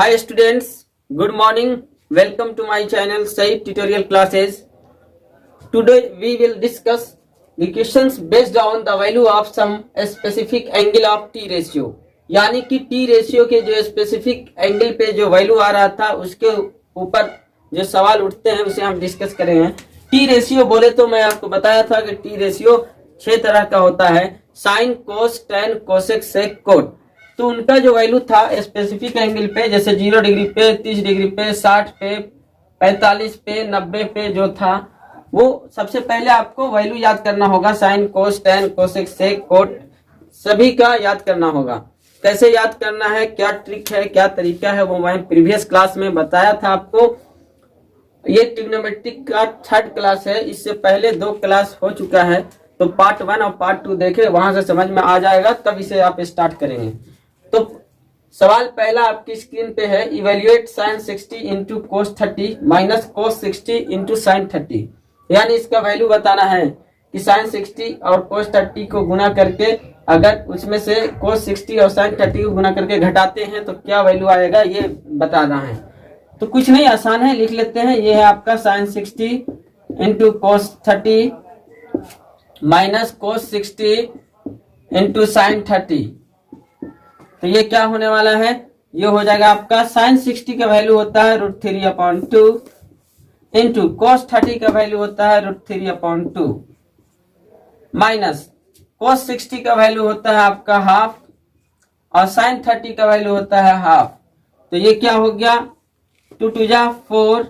Hi students, good morning. Welcome to my channel Said Tutorial Classes. Today we will discuss the questions based on the value of some specific angle of T ratio. यानी कि T ratio के जो specific angle पे जो value आ रहा था उसके ऊपर जो सवाल उठते हैं उसे हम डिस्कस करेंगे। टी रेशियो बोले तो मैं आपको बताया था कि टी रेशियो 6 तरह का होता है, साइन, कोस, टेन, कोसेक, सेक, कोट। तो उनका जो वैल्यू था स्पेसिफिक एंगल पे, जैसे 0 डिग्री पे, 30 डिग्री पे, 60 पे, 45 पे, 90 पे जो था, वो सबसे पहले आपको वैल्यू याद करना होगा। साइन, कोस, टेन, कोसेक, सेक, कोट सभी का याद करना होगा। कैसे याद करना है, क्या ट्रिक है, क्या तरीका है, वो मैं प्रीवियस क्लास में बताया था आपको। ये ट्रिग्नोमेट्रिक का 3rd क्लास है, इससे पहले 2 क्लास हो चुका है। तो पार्ट 1 और पार्ट 2 देखे, वहां से समझ में आ जाएगा, तब इसे आप स्टार्ट करेंगे। तो सवाल पहला आपकी स्क्रीन पे है, evaluate sine 60 into cos 30 minus cos 60 into sine 30। यानी इसका वैल्यू बताना है कि साइन 60 और कोस 30 को गुना करके, अगर उसमें से कोस 60 और साइन 30 को गुना करके घटाते हैं तो क्या वैल्यू आएगा, ये बताना है। तो कुछ नहीं, आसान है, लिख लेते हैं। ये है आपका sine 60 into cos 30 minus cos 60 into sine 30। तो ये क्या होने वाला है, ये हो जाएगा आपका साइन 60 का वैल्यू होता है √3/2 इंटू कोस 30 का वैल्यू होता है √3/2 माइनस कोस 60 का वैल्यू होता है आपका हाफ और साइन 30 का वैल्यू होता है हाफ। तो ये क्या हो गया, 2 2 जा 4,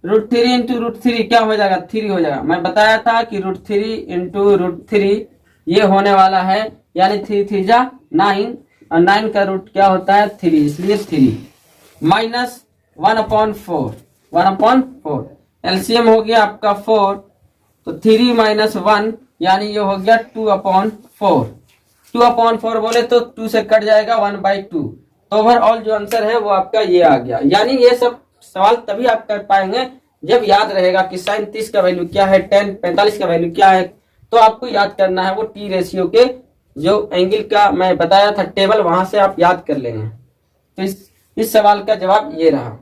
√3 इंटू √3 क्या हो जाएगा, 3 हो जाएगा। मैं बताया था कि √3 इंटू √3 ये होने वाला है, यानी 3 3 जा 9 और 9 का रूट क्या होता है 3, इसलिए 3 माइनस 1/4 एलसीएम हो गया आपका 4। तो 3 माइनस 1 यानी ये हो गया 2/4। 2/4 बोले तो 2 से कट जाएगा 1/2। तो ओवरऑल जो आंसर है वो आपका ये आ गया। यानी ये सब सवाल तभी आप कर पाएंगे जब याद रहेगा कि साइन 30 का वैल्यू क्या है, टेन 45 का वैल्यू क्या है। तो आपको याद करना है वो टी रेशियो के जो एंगल का मैं बताया था टेबल, वहां से आप याद कर लेंगे। तो इस सवाल का जवाब ये रहा,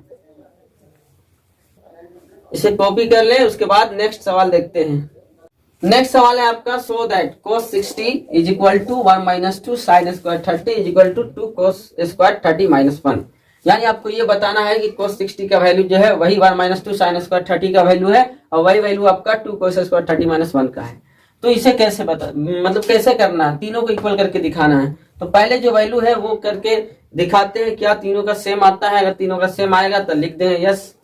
इसे कॉपी कर ले। उसके बाद नेक्स्ट सवाल देखते हैं। नेक्स्ट सवाल है आपका, so that cos 60 is equal to 1 minus 2 sine square 30 is equal to 2 cos square 30 minus 1। यानी आपको ये बताना है कि cos 60 का वैल्यू जो है वही 1 माइनस 2 साइन स्क्वायर 30 का वैल्यू है और वही वैल्यू आपका 2 cos स्क्वायर 30 माइनस 1 का है। तो इसे कैसे मतलब कैसे करना है, तीनों को इक्वल करके दिखाना है। तो पहले जो वैल्यू है वो करके दिखाते हैं, क्या तीनों का सेम आता है। अगर तीनों का सेम आएगा तो लिख दें यस।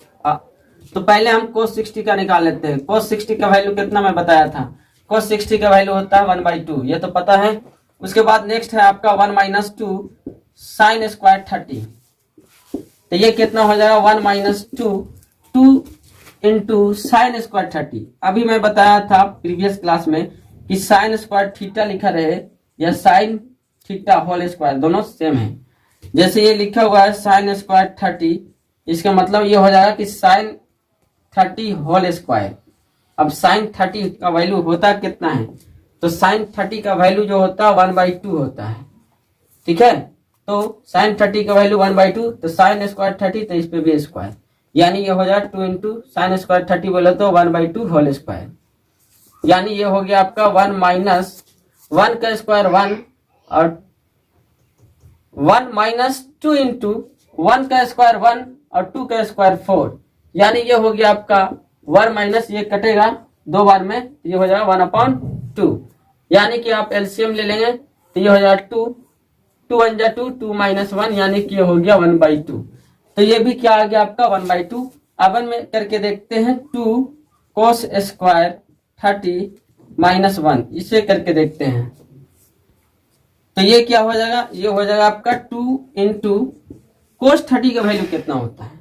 तो पहले हम cos 60 का निकाल लेते हैं। cos 60 का वैल्यू कितना मैं बताया था, cos 60 का वैल्यू होता है 1/2, ये तो पता है। उसके बाद नेक्स्ट है आपका 1 माइनस 2 साइन स्क्वायर 30। तो ये कितना हो जाएगा 1 माइनस 2 इंटू साइन स्क्वायर 30। अभी मैं बताया था प्रीवियस क्लास में कि साइन स्क्वायर थीटा लिखा रहे या साइन थीटा होल स्क्वायर, दोनों सेम है। जैसे ये लिखा हुआ है साइन स्क्वायर 30, इसका मतलब ये हो जाएगा कि साइन 30 होल स्क्वायर। अब साइन 30 का वैल्यू होता कितना है, तो साइन 30 का वैल्यू जो होता है 1/2 होता है, ठीक है। तो साइन 30 का वैल्यू 1/2, तो साइन स्क्वायर 30, तो इस पे भी स्क्वायर, यानी ये हो जाएगा 2 इंटू साइन स्क्वायर 30 बोले तो 1/2 होल स्क्वायर। यानी ये हो गया आपका 1 माइनस 1 का स्क्वायर 1 और 1 माइनस 2 इंटू 1 का स्क्वायर 1 और 2 का स्क्वायर 4। यानी ये हो गया आपका 1 माइनस, ये कटेगा 2 बार में, तो ये हो जाएगा 1/2। यानी कि आप एलसीएम ले लेंगे तो ये हो जाएगा 2 1 जा 2, 2 माइनस 1 यानी कि ये हो गया 1/2। तो ये भी क्या आ गया आपका 1/2। अब में करके देखते हैं 2 cos स्क्वायर 30 माइनस 1, इसे करके देखते हैं। तो ये क्या हो जाएगा, ये हो जाएगा आपका 2 इंटू cos 30 का वैल्यू कितना होता है।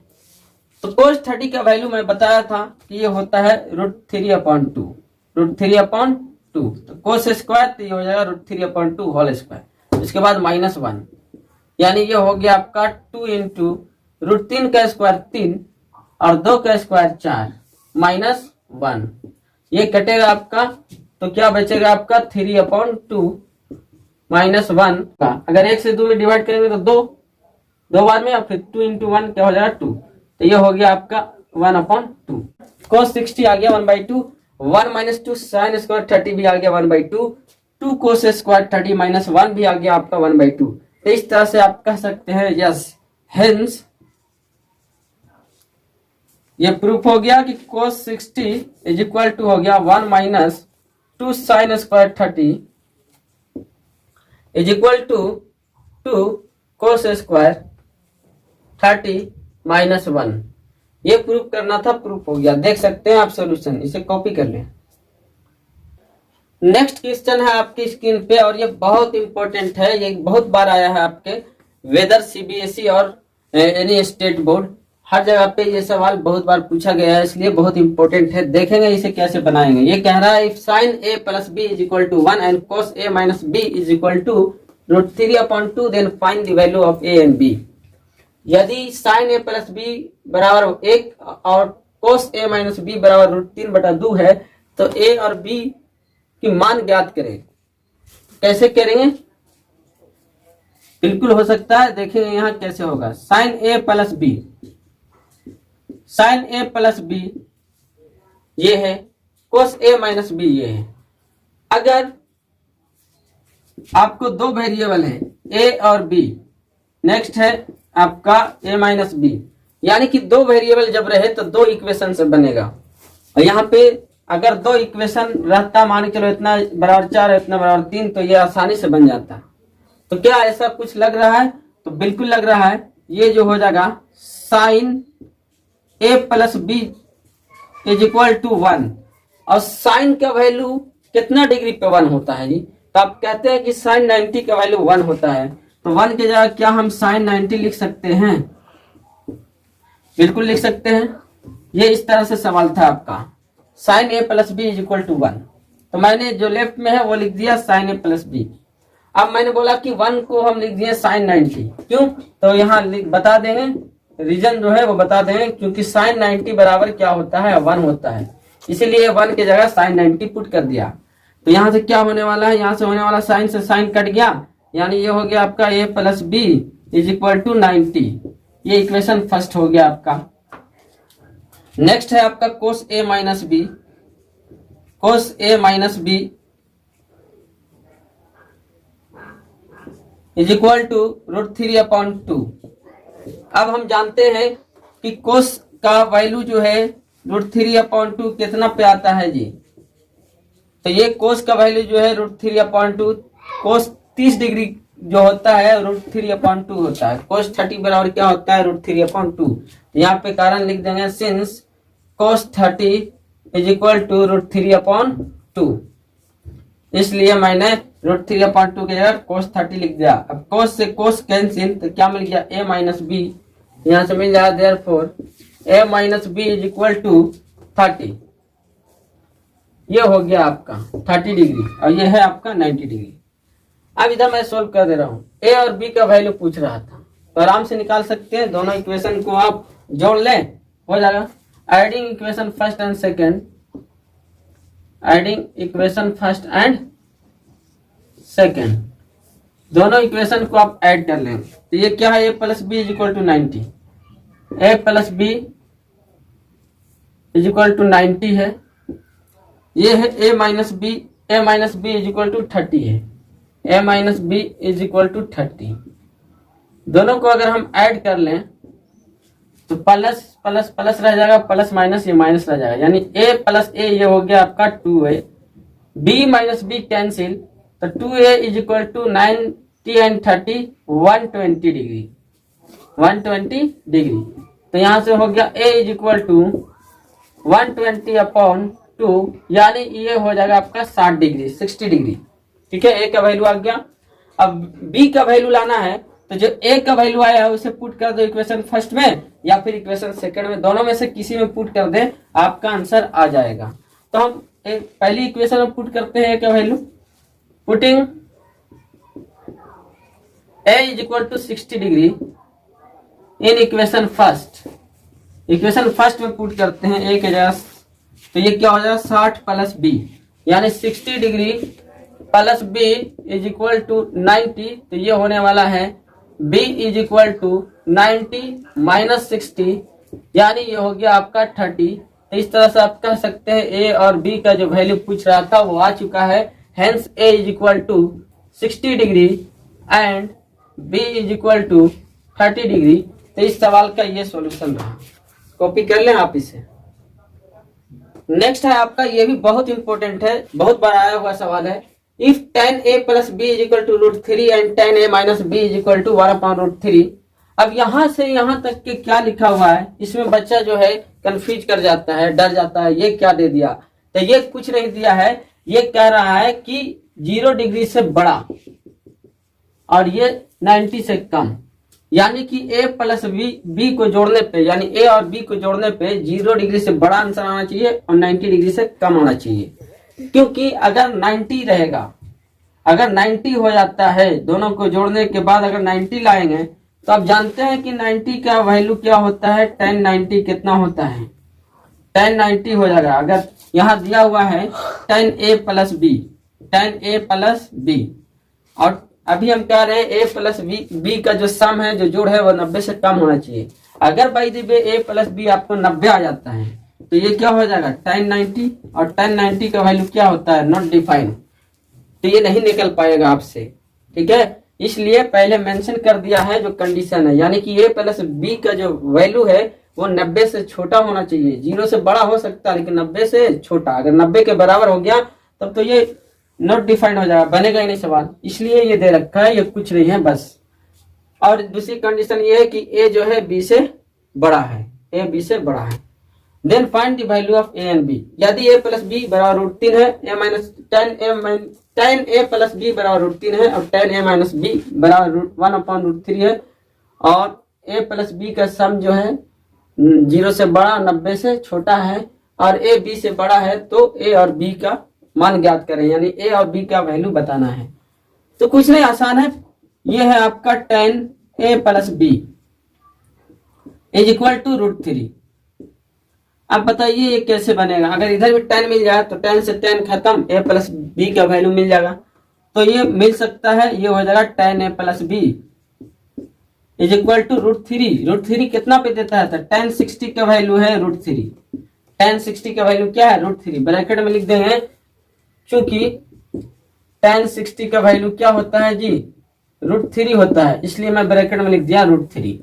तो cos 30 का वैल्यू मैं बताया था कि ये होता है √3/2। तो cos स्क्वायर तो ये हो जाएगा √3/2 होल स्क्वायर। इसके बाद माइनस 1, यानी ये हो गया आपका 2 इंटू √3 का स्क्वायर 3 और 2 का स्क्वायर 4 माइनस 1, ये कटेगा आपका। तो क्या बचेगा आपका 3/2 माइनस 1 का। अगर 1 से 2 में डिवाइड करेंगे तो 2, 2 बार में, और फिर 2 इंटू 1 क्या हो जाएगा 2, तो ये हो गया आपका 1/2। cos 60 आ गया 1/2, 1 माइनस 2 साइन स्क्वायर 30 भी आ गया 1/2, 2 cos स्क्वायर 30 माइनस 1 भी आ गया आपका 1/2। तो इस तरह से आप कह सकते हैं यस, हेंस ये प्रूफ हो गया कि cos 60 इज इक्वल टू हो गया 1 minus 2 sine square 30 is equal to 2 cos square 30 minus 1। ये प्रूफ करना था, प्रूफ हो गया। देख सकते हैं आप सॉल्यूशन, इसे कॉपी कर लें। नेक्स्ट क्वेश्चन है आपकी स्क्रीन पे, और ये बहुत इंपॉर्टेंट है, ये बहुत बार आया है आपके वेदर सीबीएसई और एनी स्टेट बोर्ड, हर जगह पे ये सवाल बहुत बार पूछा गया है, इसलिए बहुत इंपॉर्टेंट है। देखेंगे इसे कैसे बनाएंगे। ये कह रहा है if sine A plus B is equal to 1 and cos a minus B is equal to √3/2 then find the value of a and b। यदि साइन ए प्लस बी बराबर 1 और cos a माइनस बी बराबर √3/2 है, तो a और b की मान ज्ञात करें। कैसे करेंगे? बिल्कुल हो सकता है, देखेंगे यहाँ कैसे होगा। Sign A plus B, sign A plus B ये है, cos a माइनस बी ये है। अगर आपको दो वेरिएबल है a और b, नेक्स्ट है आपका a माइनस बी, यानी कि दो वेरिएबल जब रहे तो दो इक्वेशन से बनेगा। और यहाँ पे अगर दो इक्वेशन रहता, मान के लो इतना बराबर 4 इतना बराबर 3, तो ये आसानी से बन जाता। तो क्या ऐसा कुछ लग रहा है? तो बिल्कुल लग रहा है। ये जो हो जाएगा sine a plus B is equal to 1, और साइन का वैल्यू कितना डिग्री पे 1 होता है जी? तो आप कहते हैं कि साइन 90 का वैल्यू 1 होता है, तो 1 की जगह क्या हम साइन 90 लिख सकते हैं? बिल्कुल लिख सकते हैं। ये इस तरह से सवाल था आपका, sine a plus B is equal to 1। तो मैंने जो लेफ्ट में है वो लिख दिया साइन a प्लस बी। अब मैंने बोला कि 1 को हम लिख दिए साइन 90, क्यों? तो यहाँ बता देंगे, रीजन जो है वो बता देंगे, क्योंकि साइन 90 बराबर क्या होता है? 1 होता है, इसीलिए 1 की जगह साइन 90 पुट कर दिया। तो यहाँ से क्या होने वाला है? यहाँ से होने वाला साइन से साइन कट गया, यानी ये हो गया आपका a plus B is equal to 90। ये इक्वेशन फर्स्ट हो गया आपका। नेक्स्ट है आपका cos a minus B, cos a minus B is equal to √3/2। अब हम जानते हैं कि cos का वैल्यू जो है √3/2 कितना पे आता है जी? तो ये cos का वैल्यू जो है √3/2, cos 30 डिग्री जो होता है √3/2 होता है। cos 30 बराबर क्या होता है? √3/2। यहाँ पे कारण लिख देंगे, since cos 30 is equal to √3/2, इसलिए मैंने √3/2 की जगह cos 30 लिख दिया। अब cos से cos कैंसिल, तो क्या मिल गया? a माइनस बी, यहाँ से मिल जाएगा therefore a minus B is equal to 30। ये हो गया आपका 30 डिग्री, और ये है आपका 90 डिग्री। अब इधर मैं सोल्व कर दे रहा हूँ। a और b का वैल्यू पूछ रहा था, तो आराम से निकाल सकते हैं। दोनों इक्वेशन को आप जोड़ लें, हो जाएगा। Adding equation first and second, adding equation first and second, दोनों इक्वेशन को आप ऐड कर लें। तो ये क्या है? a plus B is equal to 90, a plus B is equal to 90 है। ये है a minus B, a minus B is equal to 30 है, a minus B is equal to 30। दोनों को अगर हम ऐड कर लें तो प्लस प्लस प्लस रह जाएगा, प्लस माइनस ये माइनस रह जाएगा, यानी a प्लस a ये हो गया आपका 2a, b minus b cancel, तो 2a is equal to 90 and 30 120 degree, 120 degree. तो यहाँ से हो गया a इज इक्वल टू 120/2, यानी ये हो जाएगा आपका 60 डिग्री, 60 डिग्री। ठीक है, a का वैल्यू आ गया। अब b का वैल्यू लाना है, तो जो a का वैल्यू आया है उसे पुट कर दो इक्वेशन फर्स्ट में या फिर इक्वेशन सेकंड में, दोनों में से किसी में पुट कर दे, आपका आंसर आ जाएगा। तो हम पहली इक्वेशन में पुट करते हैं a का value, putting a is equal to 60 degree in equation first. Equation first में पुट करते हैं a के जगह, तो ये क्या हो जाएगा? 60 प्लस b, यानी 60 degree plus b is equal to 90, तो ये होने वाला है b is equal to 90 minus 60, यानी ये हो गया आपका 30। तो इस तरह से आप कह सकते हैं a और b का जो वैल्यू पूछ रहा था वो आ चुका है। Hence a is equal to 60 degree and b is equal to 30 degree. तो इस सवाल का ये सॉल्यूशन रहा, कॉपी कर लें आप इसे। नेक्स्ट है आपका, ये भी बहुत इंपॉर्टेंट है, बहुत बार आया हुआ सवाल है। If tan a plus B is equal to √3 and tan a minus B is equal to 1/√3। अब यहां से यहां तक के क्या लिखा हुआ है, इसमें बच्चा जो है कंफ्यूज कर जाता है, डर जाता है, ये क्या दे दिया। तो ये कुछ नहीं दिया है, ये कह रहा है कि 0 डिग्री से बड़ा और ये 90 से कम, यानी कि a प्लस बी को जोड़ने पे, यानी a और b को जोड़ने पे 0 डिग्री से बड़ा आंसर आना चाहिए और 90 डिग्री से कम आना चाहिए। क्योंकि अगर 90 रहेगा, अगर 90 हो जाता है, दोनों को जोड़ने के बाद अगर 90 लाएंगे तो आप जानते हैं कि 90 का वैल्यू क्या होता है, tan 90 कितना होता है, tan 90 हो जाएगा। अगर यहाँ दिया हुआ है tan a प्लस बी, और अभी हम कह रहे हैं a प्लस बी का जो सम है, जो जोड़ है वो 90 से कम होना चाहिए। अगर by the way a plus B आपको 90 आ जाता है तो ये क्या हो जाएगा, tan 90, और tan 90 का वैल्यू क्या होता है, नॉट डिफाइंड, तो ये नहीं निकल पाएगा आपसे। ठीक है, इसलिए पहले मेंशन कर दिया है जो कंडीशन है, यानी कि a प्लस बी का जो वैल्यू है वो 90 से छोटा होना चाहिए। 0 से बड़ा हो सकता है लेकिन 90 से छोटा। अगर 90 के बराबर हो गया तब तो ये नॉट डिफाइंड हो जाएगा, बनेगा ही नहीं सवाल, इसलिए ये दे रखा है, ये कुछ नहीं है बस। और दूसरी कंडीशन ये है कि a जो है b से बड़ा है, a b से बड़ा है। Then find the value of a and b। यदि a प्लस बी बराबर √3 है, tan a प्लस बी बराबर √3 है और tan a माइनस बी बराबर 1/√3 है, और a प्लस बी का सम जो है 0 से बड़ा 90 से छोटा है, और a b से बड़ा है, तो a और b का मान ज्ञात करें, यानी a और b का वैल्यू बताना है। तो कुछ नहीं, आसान है। ये है आपका tan a plus B is equal to √3। अब बताइए ये कैसे बनेगा। अगर इधर भी tan मिल जाए तो tan से tan खत्म, a प्लस बी का वैल्यू मिल जाएगा, तो ये मिल सकता है, ये हो जाएगा tan a plus B is equal to √3 कितना पे देता है, तो tan 60 का वैल्यू है √3। tan 60 का वैल्यू क्या है, √3, ब्रैकेट में लिख देंगे, क्योंकि tan 60 का वैल्यू क्या होता है जी, √3 होता है, इसलिए मैं ब्रैकेट में लिख दिया √3।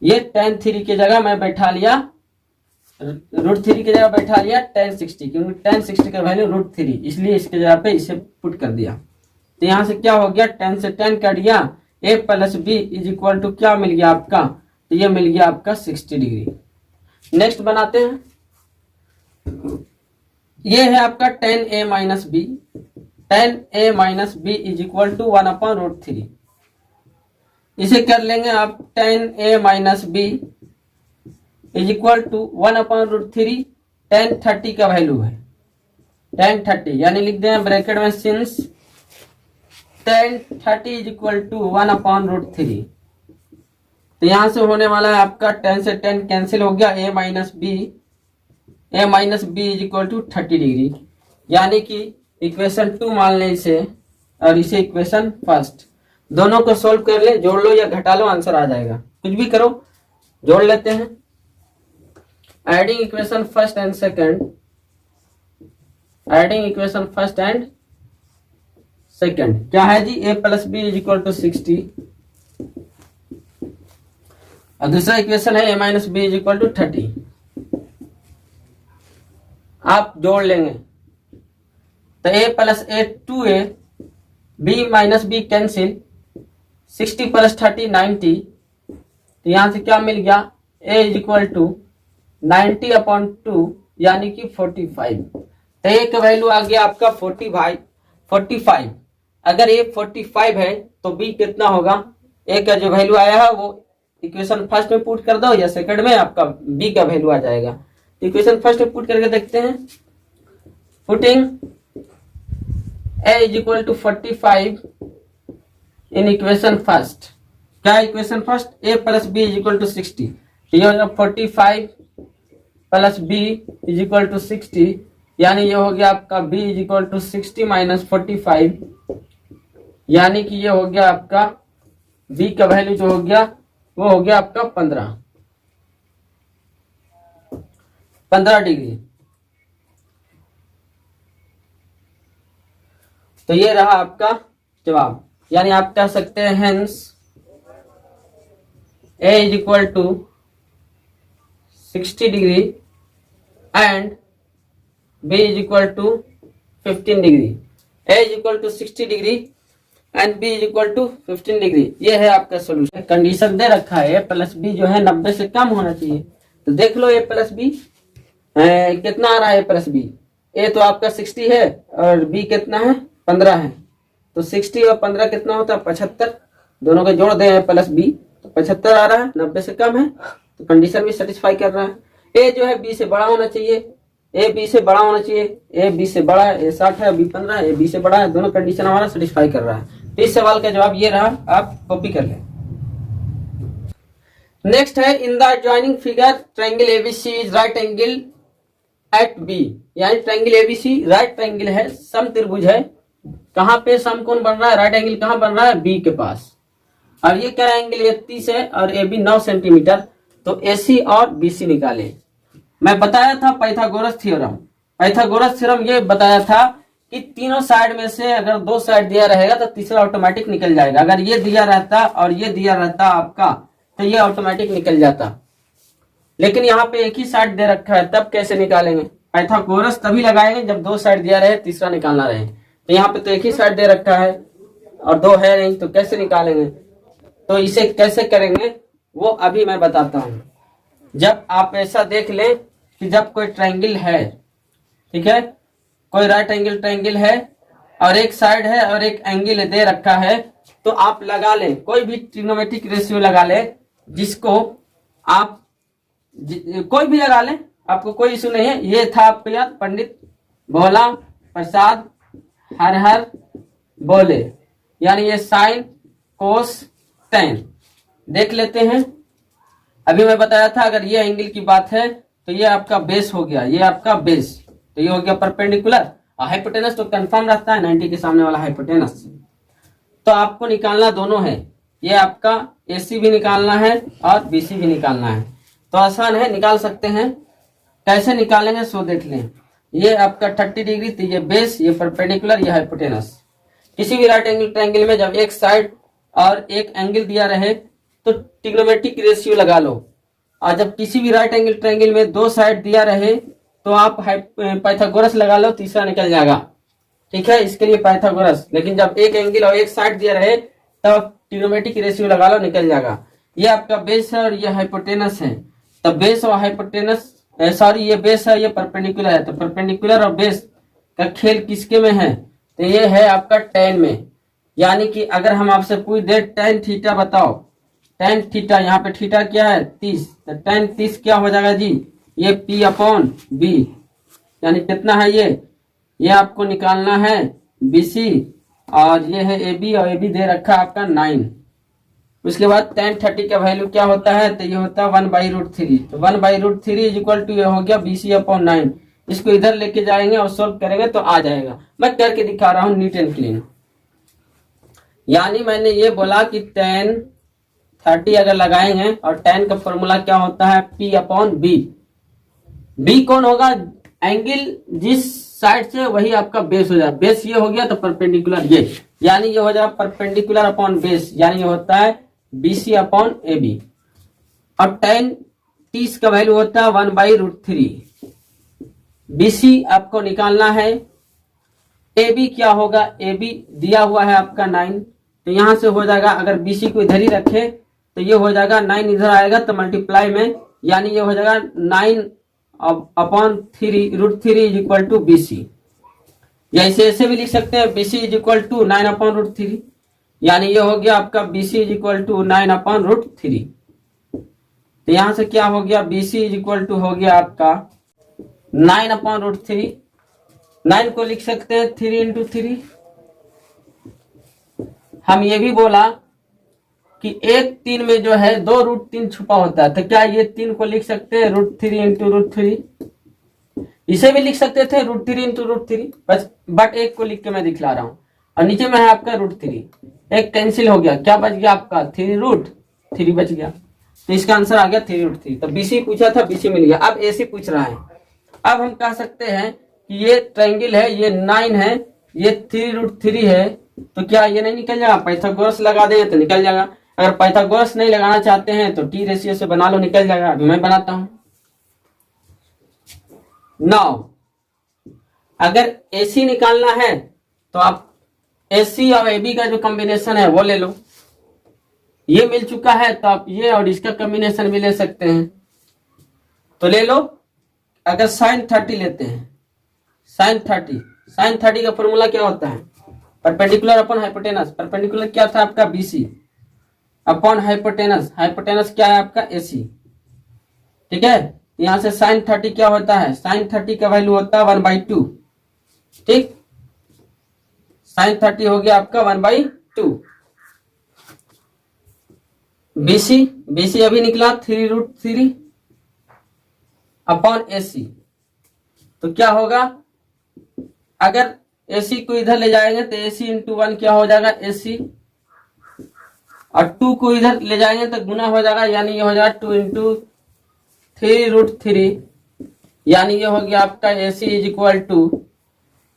ये tan 3 की जगह मैं बैठा लिया, √3 की जगह बैठा लिया tan 60, क्योंकि tan 60 का वैल्यू √3, इसलिए इसके जगह पे इसे पुट कर दिया। तो यहां से क्या हो गया, tan से tan कट गया, a plus B is equal to क्या मिल गया आपका, तो ये मिल गया आपका 60 डिग्री। नेक्स्ट बनाते हैं, ये है आपका tan a minus B. tan a minus B is equal to 1/√3। इसे कर लेंगे आप, tan a minus B is equal to 1/√3, tan 30 का वैल्यू है, tan 30, यानी लिख दें ब्रैकेट में since tan 30 is equal to 1/√3। तो यहां से होने वाला है आपका tan से tan कैंसिल हो गया, a minus B is equal to 30 degree, यानी कि इक्वेशन 2 मान लें इसे, और इसे इक्वेशन फर्स्ट। दोनों को सोल्व कर ले, जोड़ लो या घटा लो, आंसर आ जाएगा, कुछ भी करो। जोड़ लेते हैं, adding equation first and second, adding equation first and second क्या है जी, a plus B is equal to 60, और दूसरा इक्वेशन है a minus B is equal to 30। आप जोड़ लेंगे तो a plus a 2a, b minus B cancel, 60 plus 30 90, तो यहां से क्या मिल गया, a इज इक्वल टू 90/2 यानी कि 45। तो a का वैल्यू आ गया आपका 45। अगर a 45 है तो b कितना होगा, a का जो वैल्यू आया है वो इक्वेशन फर्स्ट में पुट कर दो या सेकंड में, आपका b का वैल्यू आ जाएगा। इक्वेशन फर्स्ट में पुट करके देखते हैं, putting a is equal to 45 in equation first. क्या equation first, a plus B is equal to 60, तो ये हो गया 45 plus b is equal to 60, यानी ये हो गया आपका b is equal to 60 minus 45, यानी कि ये हो गया आपका बी का वैल्यू जो हो गया वो हो गया आपका 15 डिग्री। तो ये रहा आपका जवाब। यानी आप कह सकते हैं hence A is equal to 60 degree and B is equal to 15 degree. A is equal to 60 degree and B is equal to 15 degree. ये है आपका सोल्यूशन। कंडीशन दे रखा है ए प्लस बी जो है 90 से कम होना चाहिए। तो देख लो ए प्लस बी कितना आ रहा है। ए प्लस बी, ए तो आपका 60 है और बी कितना है 15 है। तो 60 और 15 कितना होता है 75। दोनों को जोड़ दें प्लस बी तो 75 आ रहा है, 90 से कम है। तो कंडीशन भी सेटिस्फाई कर रहा है। ए जो है बी से बड़ा होना चाहिए, ए बी से बड़ा होना चाहिए। ए बी से बड़ा है, ए 60 है, बी 15 है, ए बी से बड़ा है। दोनों कंडीशन हमारा सेटिस्फाई कर रहा है। तो इस सवाल का जवाब ये रहा, आप कॉपी कर लें। नेक्स्ट है in the adjoining figure triangle ABC is right angle at B. यानी ट्रायंगल एबीसी राइट ट्रायंगल है, सम त्रिभुज है। कहां पे समकोण बन रहा है, राइट एंगल कहां बन रहा है बी के पास। और ये क्या एंगल 31 है और ए बी 9 सेंटीमीटर। तो एसी और बीसी निकाले। मैं बताया था पाइथागोरस थ्योरम। पाइथागोरस थ्योरम ये बताया था कि तीनों साइड में से अगर 2 साइड दिया रहेगा तो तीसरा ऑटोमेटिक निकल जाएगा। अगर ये दिया रहता और ये दिया रहता आपका तो ये ऑटोमेटिक निकल जाता। लेकिन यहाँ पे एक ही साइड दे रखा है, तब कैसे निकालेंगे। पाइथागोरस तभी लगाएंगे जब 2 साइड दिया रहे, तीसरा निकालना रहे। तो यहाँ पे तो एक ही साइड दे रखा है और 2 है नहीं, तो कैसे निकालेंगे। तो इसे कैसे करेंगे वो अभी मैं बताता हूं। जब आप ऐसा देख लें कि जब कोई ट्रायंगल है, ठीक है, कोई राइट एंगल ट्रायंगल है और एक साइड है और एक एंगल दे रखा है, तो आप लगा लें कोई भी ट्रिग्नोमेट्रिक रेशियो लगा लें, जिसको आप कोई भी लगा लें, आपको कोई इशू नहीं है। ये था आपको याद, पंडित भोला प्रसाद हर हर बोले, यानी ये साइन कोस टेन। देख लेते हैं। अभी मैं बताया था अगर ये एंगल की बात है तो ये आपका बेस हो गया, ये आपका बेस, तो ये हो गया परपेंडिकुलर। और हाइपोटेनस तो कंफर्म रहता है 90 के सामने वाला हाइपोटेनस। तो आपको निकालना दोनों है, ये आपका एसी भी निकालना है और बीसी भी निकालना है। तो आसान है, निकाल सकते हैं। कैसे निकालेंगे सो देख लें। ये आपका 30 डिग्री, तो ये बेस, ये परपेंडिकुलर, ये हाइपोटेनस। किसी भी राइट एंगल ट्रायंगल में जब एक साइड और एक एंगल दिया रहे तो ट्रिग्नोमेट्रिक रेशियो लगा लो। और जब किसी भी राइट एंगल ट्रायंगल में 2 साइड दिया रहे तो आप पाइथागोरस लगा लो, तीसरा निकल जाएगा। ठीक है, इसके लिए पाइथागोरस। लेकिन जब एक एंगल और एक साइड दिया रहे तब ट्रिग्नोमेट्रिक रेशियो लगा लो, निकल जाएगा। ये आपका बेस है और ये हाइपोटेनस है। तब बेस और हाइपोटेनस, सॉरी ये बेस है, ये परपेंडिकुलर है। तो परपेंडिकुलर और बेस का खेल किसके में है, तो ये है आपका tan में। यानी कि अगर हम आपसे पूछ दे tan थीटा बताओ, tan थीटा, यहाँ पे थीटा क्या है 30, तो tan 30 क्या हो जाएगा जी, ये P अपॉन B। यानी कितना है ये आपको निकालना है BC, और ये है AB, और AB दे रखा है आपका 9। उसके बाद tan 30 का वैल्यू क्या होता है, तो ये होता है 1/√3। तो 1/√3 इज इक्वल टू ये हो गया BC अपॉन 9। इसको इधर लेके जाएंगे और सोल्व करेंगे तो आ जाएगा। मैं करके दिखा रहा हूं नीट एंड क्लीन। यानी मैंने ये बोला कि tan 30 अगर लगाएंगे, और tan का फॉर्मूला क्या होता है P अपॉन B। B कौन होगा, एंगल जिस साइड से वही आपका बेस हो जाए। बेस ये हो गया तो परपेंडिकुलर ये, यानी ये हो जाएगा परपेंडिकुलर अपॉन बेस, यानी ये होता है BC अपॉन AB। और tan 30 का वैल्यू होता है 1/√3। BC आपको निकालना है। AB क्या होगा, AB दिया हुआ है आपका 9, तो यहां से हो जाएगा, अगर BC को इधर ही रखे तो ये हो जाएगा 9 इधर आएगा तो मल्टीप्लाई में, यानी ये हो जाएगा 9 upon 3√3 is equal to BC। या इसे ऐसे भी लिख सकते हैं BC is equal to 9 upon √3, यानी ये हो गया आपका BC is equal to 9 upon √3। तो यहां से क्या हो गया, BC इज इक्वल टू हो गया आपका 9 अपॉन √3। 9 को लिख सकते हैं 3 इंटू 3। हम ये भी बोला कि एक 3 में जो है 2 √3 छुपा होता है, तो क्या ये 3 को लिख सकते हैं √3 इंटू √3। इसे भी लिख सकते थे √3 इंटू √3, बस बट एक को लिख के मैं दिखला रहा हूं। और नीचे में है आपका √3। एक कैंसिल हो गया, क्या बच गया आपका 3√3 बच गया। तो इसका आंसर आ गया 3√3। तो BC पूछा था, BC मिल गया। अब AC पूछ रहा है। अब हम कह सकते हैं कि ये ट्रायंगल है, ये 9 है, ये 3√3 है, तो क्या ये नहीं निकल जाएगा? पाइथागोरस लगा देंगे तो निकल जाएगा। अगर पाइथागोरस नहीं लगाना चाहते हैं तो टी रेशियो से बना लो, निकल जाएगा। अभी मैं बनाता हूं। नाउ अगर AC निकालना है तो आप AC और AB का जो कॉम्बिनेशन है वो ले लो। ये मिल चुका है तो आप ये और इसका कॉम्बिनेशन भी ले सकते हैं, तो ले लो। अगर sin 30 लेते हैं, sin 30 का फॉर्मूला क्या होता है? Perpendicular upon hypotenuse. परपेंडिकुलर क्या था आपका? BC upon hypotenuse. हाइपोटेनस क्या है आपका? AC। ठीक है, यहां से sin 30 क्या होता है? sin 30 का वैल्यू होता है 1/2। ठीक, sin 30 हो गया आपका 1/2। BC अभी निकला 3√3 अपॉन AC। तो क्या होगा? अगर AC को इधर ले जाएंगे तो AC इंटू 1 क्या हो जाएगा? AC, और 2 को इधर ले जाएंगे तो गुना हो जाएगा, यानी ये हो जाएगा 2 इंटू 3√3, यानी ये हो गया आपका AC इज इक्वल टू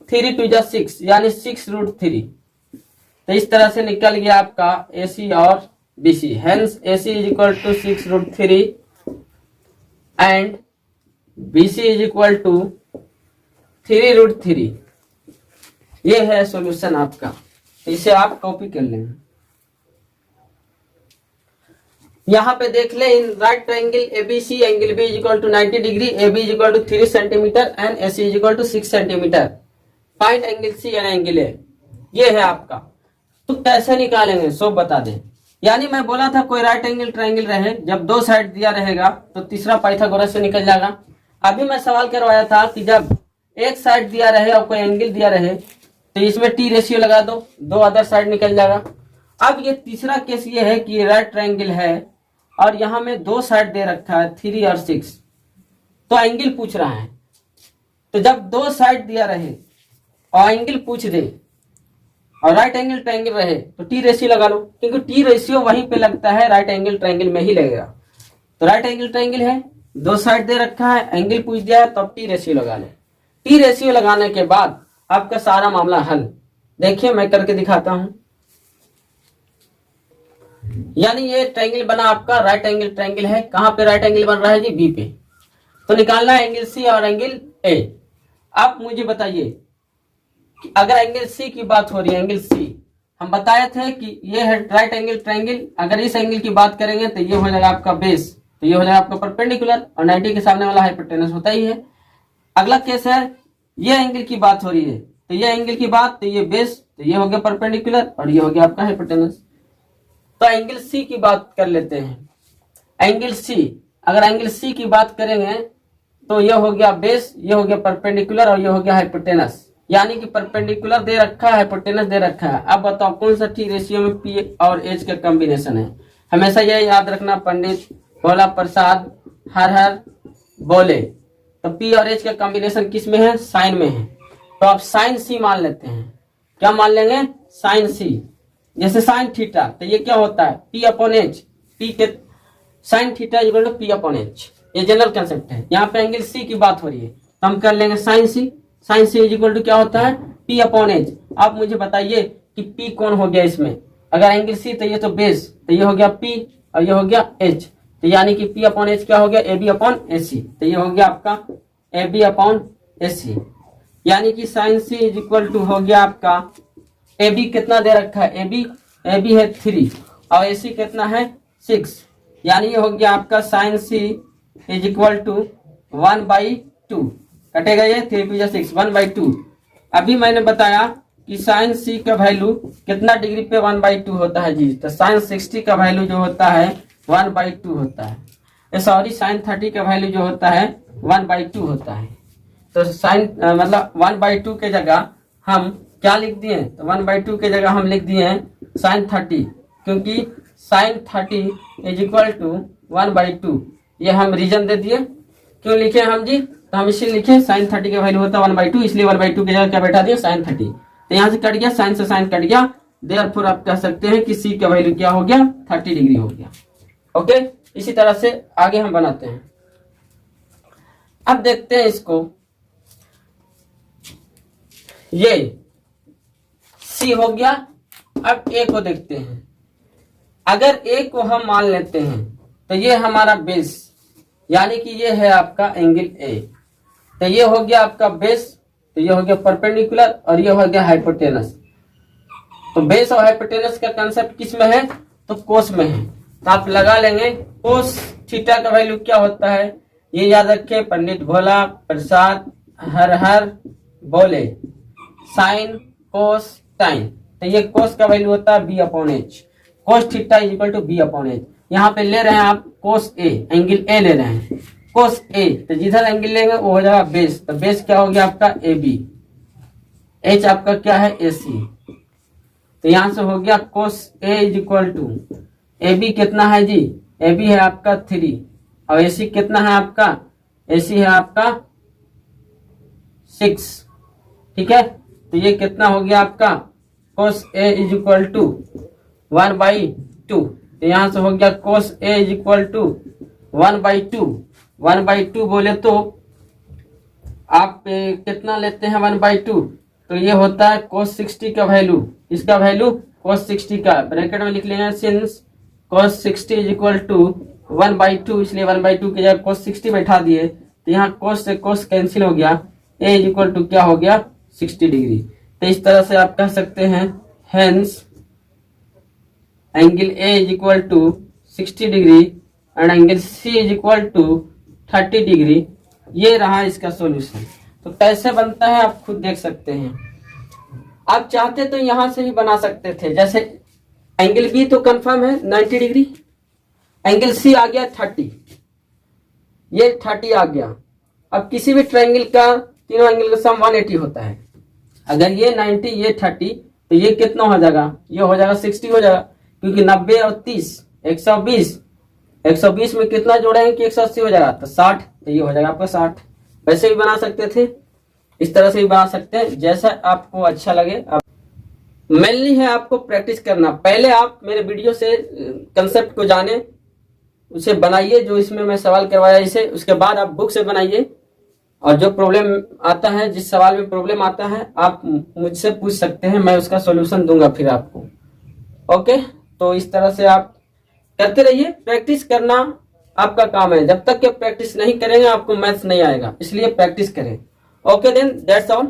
3 2 जा 6, यानी 6√3। तो इस तरह से निकल गया आपका AC और BC। Hence AC is equal to 6√3 and BC is equal to 3√3। ये है सॉल्यूशन आपका, इसे आप कॉपी कर लेंगे। यहाँ पे देख ले, in right triangle ABC angle B is equal to 90 degree, AB is equal to 3 centimetre and AC is equal to 6 centimetre. Find angle C and angle A। ये है आपका। तो कैसे निकालेंगे सो बता दे। यानी मैं बोला था कोई राइट एंगल ट्रायंगल रहे, जब 2 साइड दिया रहेगा तो तीसरा पाइथागोरस से निकल जाएगा। अभी मैं सवाल करवाया था कि जब एक साइड दिया रहे और कोई एंगल दिया रहे तो इसमें टी रेशियो लगा दो, 2 अदर साइड निकल जाएगा। अब ये तीसरा केस ये है कि राइट ट्रायंगल है और यहाँ में 2 साइड दे रखा है 3 और 6, तो एंगल पूछ रहा है। तो जब 2 साइड दिया रहे और एंगल पूछ दे और राइट एंगल ट्रायंगल रहे तो टी रेशियो लगा लो, क्योंकि टी रेशियो वहीं पे लगता है, राइट एंगल ट्रायंगल में ही लगेगा। तो राइट एंगल ट्रायंगल है, 2 साइड दे रखा है, एंगल पूछ दिया है, तो अब टी रेशियो लगा ले। टी रेशियो लगाने के बाद आपका सारा मामला हल। देखिए मैं करके दिखाता हूं। यानी ये ट्रायंगल बना आपका, राइट एंगल ट्रायंगल है। कहां पे राइट एंगल बन रहा है जी? बी पे। तो निकालना है एंगल सी और एंगल ए। आप मुझे बताइए कि अगर एंगल सी की बात हो रही है, एंगल सी हम बताए थे कि ये है राइट एंगल ट्रायंगल। अगर इस एंगल की बात करेंगे तो ये हो जाएगा आपका बेस, तो ये हो जाएगा आपका परपेंडिकुलर, और 90 के सामने वाला हाइपोटेनस होता ही है। अगला केस है ये एंगल की बात हो रही है, तो ये एंगल की बात, तो ये बेस, तो ये हो गया परपेंडिकुलर और ये हो गया आपका हाइपोटेनस। तो एंगल सी की बात कर लेते हैं। एंगल सी, अगर एंगल सी की बात करेंगे तो ये हो गया बेस, ये हो गया परपेंडिकुलर और ये हो गया हाइपोटेनस। यानी कि परपेंडिकुलर दे रखा है, हाइपोटेनस दे रखा है। अब बताओ कौन सा टी रेशियो में पी और एच का कॉम्बिनेशन है। हमेशा यह याद रखना, पंडित भोला प्रसाद हर हर बोले। तो पी और एच का कॉम्बिनेशन किस में है? साइन में है। तो आप साइन सी मान लेते हैं। क्या मान लेंगे? Sine C. जैसे साइन थीटा, तो ये क्या होता है? P upon H. पी के sine theta equal to P upon H, ये जनरल कंसेप्ट है। यहाँ पे एंगल सी की बात हो रही है तो हम कर लेंगे sine C. Sine C is equal to क्या होता है? P upon H. आप मुझे बताइए कि पी कौन हो गया इसमें? अगर एंगल सी तो ये तो बेस, तो ये हो गया पी और ये हो गया एच। तो यानी कि पी अपॉन एच क्या हो गया? ए बी अपॉन ए सी। तो ये हो गया आपका A B upon A C. यानी कि sine C is equal to हो गया आपका ए बी कितना दे रखा है? ए बी है 3 और ए सी कितना है? 6। यानी ये हो गया आपका sine C is equal to 1/2। कटेगा ये 3 2 6, 1/2। अभी मैंने बताया कि साइन सी का वैल्यू कितना डिग्री पे 1/2 होता है जी? तो साइन 60 का वैल्यू जो होता है 1/2 होता है। सॉरी, साइन 30 का वैल्यू जो होता है 1/2 होता है। तो साइन मतलब 1/2 के जगह हम क्या लिख दिए? तो 1/2 के जगह हम लिख दिए हैं साइन 30, क्योंकि साइन 30 इज इक्वल टू 1/2। ये हम रीजन दे दिए। क्यों लिखे हम जी? तो हम इसे लिखे साइन 30 का वैल्यू होता है 1/2, इसलिए 1/2 की जगह क्या बैठा दिया? साइन 30। तो यहाँ से कट गया, साइन से साइन कट गया, देयरफॉर आप कह सकते हैं कि सी का वैल्यू क्या हो गया, 30 डिग्री हो गया। ओके, इसी तरह से आगे हम बनाते हैं। अब देखते हैं इसको, ये सी हो गया। अब ए को देखते हैं। अगर ए को हम मान लेते हैं तो ये हमारा बेस, यानी कि ये है आपका एंगल ए, तो ये हो गया आपका बेस, तो ये हो गया परपेंडिकुलर और ये हो गया हाइपोटेनस। तो बेस और हाइपोटेनस का कंसेप्ट किस में है, तो कोस में है। तो आप लगा लेंगे कोस थीटा का वैल्यू क्या होता है, ये याद रखें, पंडित भोला प्रसाद हर हर बोले, साइन कोस टाइन। तो ये कोस का वैल्यू होता है B upon H, cos theta is equal to B upon H. यहाँ पे ले रहे हैं आप कोस ए, एंगल ए ले रहे हैं, कोस ए, तो जिधर एंगल लेंगे वो हो जाएगा बेस, तो बेस क्या हो गया आपका ए बी, एच आपका क्या है ए सी। तो यहां से हो गया cos A is equal to A B कितना है जी, ए बी है आपका 3 और ए सी कितना है आपका, ए सी है आपका 6। ठीक है, तो ये कितना हो गया आपका कोस ए इज इक्वल टू 1/2। तो यहां से हो गया cos A is equal to 1/2। 1/2 बोले तो आप कितना लेते हैं 1/2, तो ये होता है कोस 60 का वैल्यू, इसका वैल्यू कोस 60 का ब्रैकेट में लिख लेंगे, since cos 60 is equal to 1/2, इसलिए 1/2 की जगह कोस 60 बैठा दिए। तो यहाँ कोस से कोस कैंसिल हो गया, ए इज इक्वल टू क्या हो गया 60 डिग्री। तो इस तरह से आप कह सकते हैं hence angle A is equal to 60 degree and angle C is equal to 30 degree. ये रहा इसका सॉल्यूशन। तो कैसे बनता है आप खुद देख सकते हैं। आप चाहते तो यहां से भी बना सकते थे, जैसे एंगल बी तो कंफर्म है 90 डिग्री, एंगल सी आ गया 30, ये 30 आ गया। अब किसी भी ट्रायंगल का तीनों एंगल का सम 180 होता है। अगर ये 90 ये 30 तो ये कितना हो जाएगा, ये हो जाएगा 60 हो जाएगा, क्योंकि 90 और 30 120, 120 में कितना जोड़ेंगे कि 180 हो जाएगा, तो 60, तो ये हो जाएगा आपका 60। वैसे भी बना सकते थे, इस तरह से भी बना सकते हैं, जैसा आपको अच्छा लगे। मेनली है आपको प्रैक्टिस करना। पहले आप मेरे वीडियो से कंसेप्ट को जाने, उसे बनाइए जो इसमें मैं सवाल करवाया इसे, उसके बाद आप बुक से बनाइए। और जो प्रॉब्लम आता है, जिस सवाल में प्रॉब्लम आता है, आप मुझसे पूछ सकते हैं, मैं उसका सॉल्यूशन दूंगा फिर आपको। ओके, तो इस तरह से आप करते रहिए। प्रैक्टिस करना आपका काम है। जब तक कि प्रैक्टिस नहीं करेंगे आपको मैथ्स नहीं आएगा, इसलिए प्रैक्टिस करें। Okay then, that's all.